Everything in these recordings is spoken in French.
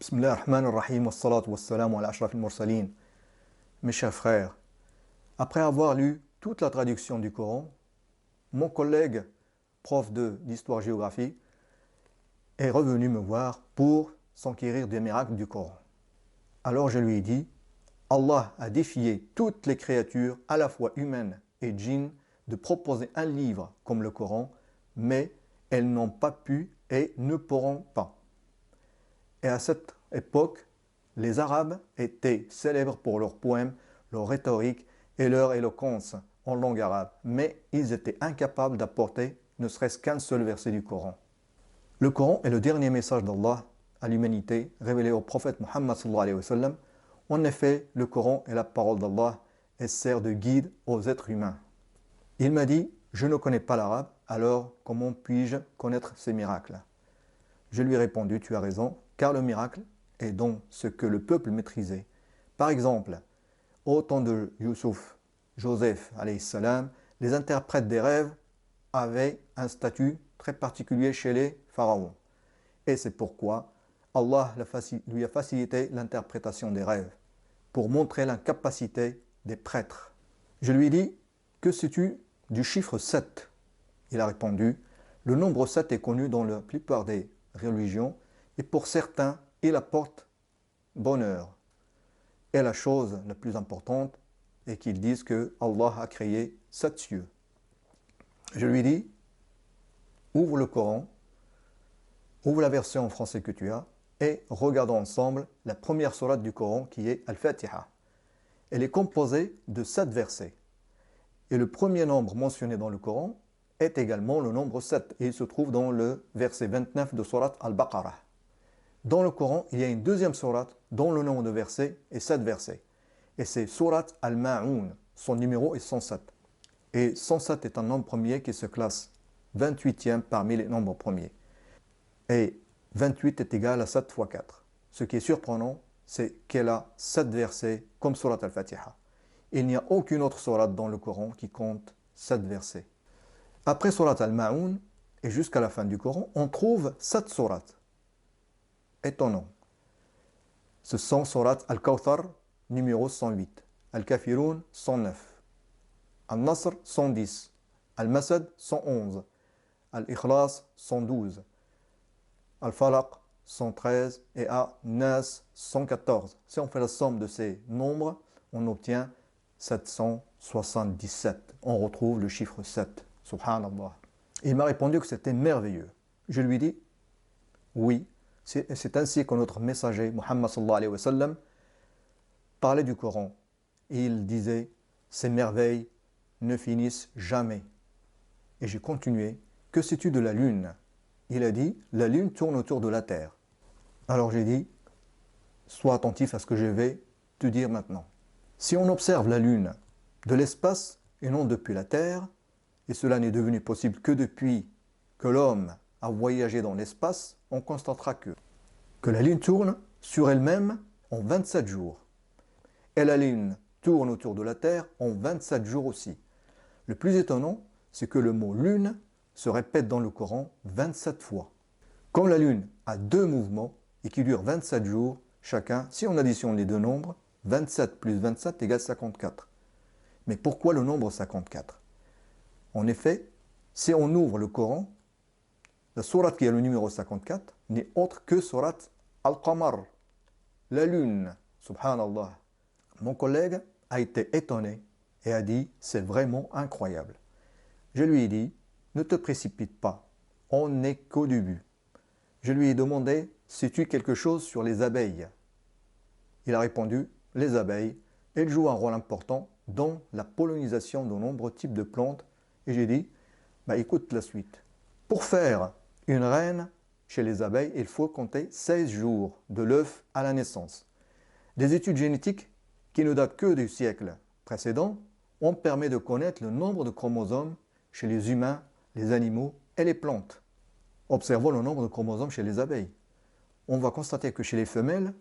Bismillah ar-Rahman ar-Rahim, wassalatu wassalamu ala ashraf al-mursalin. Mes chers frères, après avoir lu toute la traduction du Coran, mon collègue, prof d'histoire-géographie, est revenu me voir pour s'enquérir des miracles du Coran. Alors je lui ai dit, Allah a défié toutes les créatures, à la fois humaines et djinns, de proposer un livre comme le Coran, mais elles n'ont pas pu et ne pourront pas. Et à cette époque, les Arabes étaient célèbres pour leurs poèmes, leur rhétorique et leur éloquence en langue arabe, mais ils étaient incapables d'apporter ne serait-ce qu'un seul verset du Coran. Le Coran est le dernier message d'Allah à l'humanité, révélé au prophète Muhammad sallallahu alayhi wa sallam. En effet, le Coran est la parole d'Allah et sert de guide aux êtres humains. Il m'a dit, je ne connais pas l'arabe, alors comment puis-je connaître ces miracles? Je lui ai répondu, tu as raison, car le miracle est dans ce que le peuple maîtrisait. Par exemple, au temps de Youssouf, Joseph, alayhi salam, les interprètes des rêves avaient un statut très particulier chez les pharaons. Et c'est pourquoi Allah lui a facilité l'interprétation des rêves, pour montrer l'incapacité des prêtres. Je lui ai dit, que sais-tu du chiffre 7? Il a répondu, le nombre 7 est connu dans la plupart des religions, et pour certains, il apporte bonheur. Et la chose la plus importante est qu'ils disent que Allah a créé 7 cieux. Je lui dis, ouvre le Coran, ouvre la version en français que tu as, et regardons ensemble la première sourate du Coran qui est Al-Fatiha. Elle est composée de 7 versets. Et le premier nombre mentionné dans le Coran est également le nombre 7, et il se trouve dans le verset 29 de sourate Al-Baqarah. Dans le Coran, il y a une deuxième sourate dont le nombre de versets est 7 versets. Et c'est sourate Al-Ma'oun, son numéro est 107. Et 107 est un nombre premier qui se classe 28e parmi les nombres premiers. Et 28 est égal à 7 fois 4. Ce qui est surprenant, c'est qu'elle a 7 versets comme sourate Al-Fatiha. Il n'y a aucune autre sourate dans le Coran qui compte 7 versets. Après sourate Al-Ma'oun, et jusqu'à la fin du Coran, on trouve 7 sourates. Étonnant. Ce sont sourates Al-Kawthar, numéro 108, Al-Kafirun, 109, Al-Nasr, 110, Al-Masad, 111, Al-Ikhlas, 112, Al-Falaq, 113 et An-Nas, 114. Si on fait la somme de ces nombres, on obtient 777. On retrouve le chiffre 7. Subhanallah. Il m'a répondu que c'était merveilleux. Je lui dis, oui, c'est ainsi que notre messager, Muhammad sallallahu alayhi wa sallam, parlait du Coran. Et il disait, ces merveilles ne finissent jamais. Et j'ai continué, que sais-tu de la lune? Il a dit, la lune tourne autour de la terre. Alors j'ai dit, sois attentif à ce que je vais te dire maintenant. Si on observe la lune de l'espace et non depuis la terre, et cela n'est devenu possible que depuis que l'homme a voyagé dans l'espace, on constatera que la lune tourne sur elle-même en 27 jours. Et la lune tourne autour de la terre en 27 jours aussi. Le plus étonnant, c'est que le mot lune se répète dans le Coran 27 fois. Comme la lune a 2 mouvements et qui durent 27 jours chacun, si on additionne les deux nombres, 27 plus 27 égale 54. Mais pourquoi le nombre 54? En effet, si on ouvre le Coran, la sourate qui a le numéro 54 n'est autre que sourate Al-Qamar, la lune, subhanallah. Mon collègue a été étonné et a dit, c'est vraiment incroyable. Je lui ai dit, ne te précipite pas, on n'est qu'au début. Je lui ai demandé, sais-tu quelque chose sur les abeilles? Il a répondu, les abeilles, elles jouent un rôle important dans la pollinisation de nombreux types de plantes. Et j'ai dit, écoute la suite. Pour faire une reine chez les abeilles, il faut compter 16 jours de l'œuf à la naissance. Des études génétiques qui ne datent que du siècle précédent ont permis de connaître le nombre de chromosomes chez les humains, les animaux et les plantes. Observons le nombre de chromosomes chez les abeilles. On va constater que chez les femelles,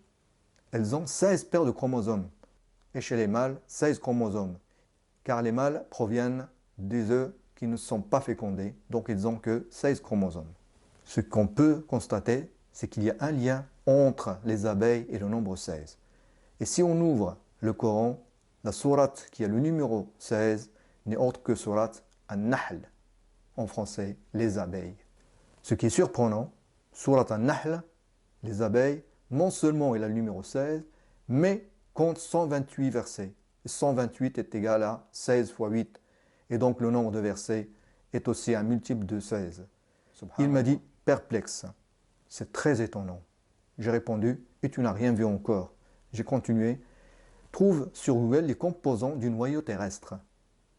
elles ont 16 paires de chromosomes. Et chez les mâles, 16 chromosomes. Car les mâles proviennent des œufs qui ne sont pas fécondés, donc ils n'ont que 16 chromosomes. Ce qu'on peut constater, c'est qu'il y a un lien entre les abeilles et le nombre 16. Et si on ouvre le Coran, la sourate qui a le numéro 16 n'est autre que sourate An-Nahl, en français, les abeilles. Ce qui est surprenant, sourate An-Nahl, les abeilles, non seulement il a le numéro 16, mais compte 128 versets. 128 est égal à 16 fois 8. Et donc le nombre de versets est aussi un multiple de 16. Il m'a dit, perplexe, c'est très étonnant. J'ai répondu, et tu n'as rien vu encore. J'ai continué, trouve sur Google les composants du noyau terrestre.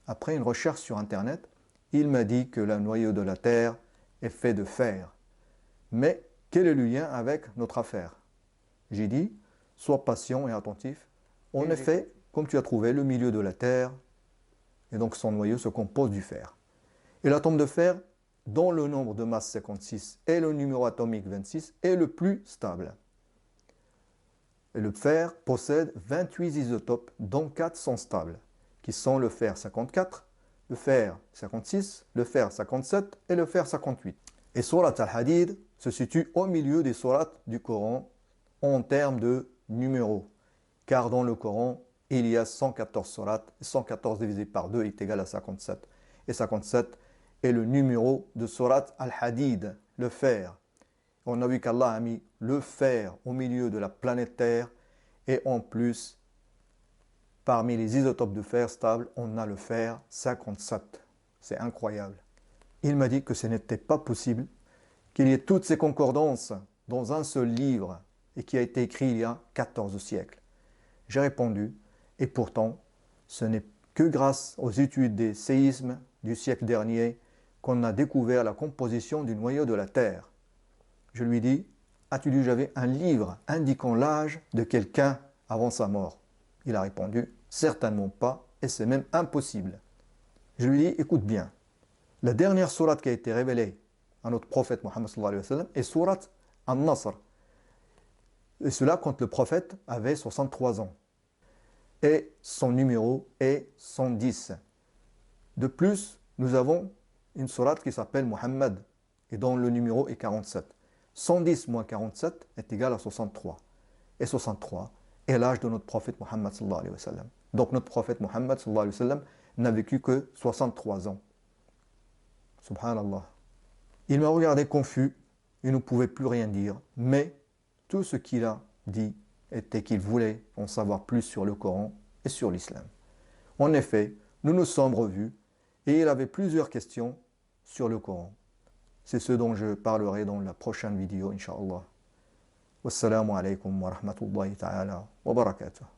Après une recherche sur Internet, il m'a dit que le noyau de la Terre est fait de fer. Mais quel est le lien avec notre affaire? J'ai dit, sois patient et attentif. En effet, comme tu as trouvé, le milieu de la Terre, et donc son noyau se compose du fer. Et l'atome de fer, dont le nombre de masse 56 et le numéro atomique 26, est le plus stable. Et le fer possède 28 isotopes, dont 4 sont stables, qui sont le fer 54, le fer 56, le fer 57 et le fer 58. Et Surat al-Hadid se situe au milieu des sourates du Coran en termes de numéros. Car dans le Coran, il y a 114 sourates, 114 divisé par 2 est égal à 57. Et 57 est le numéro de Surat al-Hadid, le fer. On a vu qu'Allah a mis le fer au milieu de la planète Terre et en plus, parmi les isotopes de fer stables, on a le fer 57. C'est incroyable. Il m'a dit que ce n'était pas possible qu'il y ait toutes ces concordances dans un seul livre et qui a été écrit il y a 14 siècles. J'ai répondu, et pourtant, ce n'est que grâce aux études des séismes du siècle dernier qu'on a découvert la composition du noyau de la Terre. Je lui dis, as-tu lu j'avais un livre indiquant l'âge de quelqu'un avant sa mort? Il a répondu, certainement pas, et c'est même impossible. Je lui dis, écoute bien, la dernière sourate qui a été révélée à notre prophète Mohammed sallallahu alayhi wa sallam est sourate An-Nasr. Et cela quand le prophète avait 63 ans. Et son numéro est 110. De plus, nous avons une sourate qui s'appelle Muhammad et dont le numéro est 47. 110 moins 47 est égal à 63. Et 63 est l'âge de notre prophète Mohammed sallallahu alayhi wa sallam. Donc notre prophète Mohammed sallallahu alayhi wa sallam n'a vécu que 63 ans. Subhanallah. Il m'a regardé confus, il ne pouvait plus rien dire, mais tout ce qu'il a dit était qu'il voulait en savoir plus sur le Coran et sur l'islam. En effet, nous nous sommes revus et il avait plusieurs questions sur le Coran. C'est ce dont je parlerai dans la prochaine vidéo, Inch'Allah. Wassalamu alaikum wa rahmatullahi ta'ala wa barakatuh.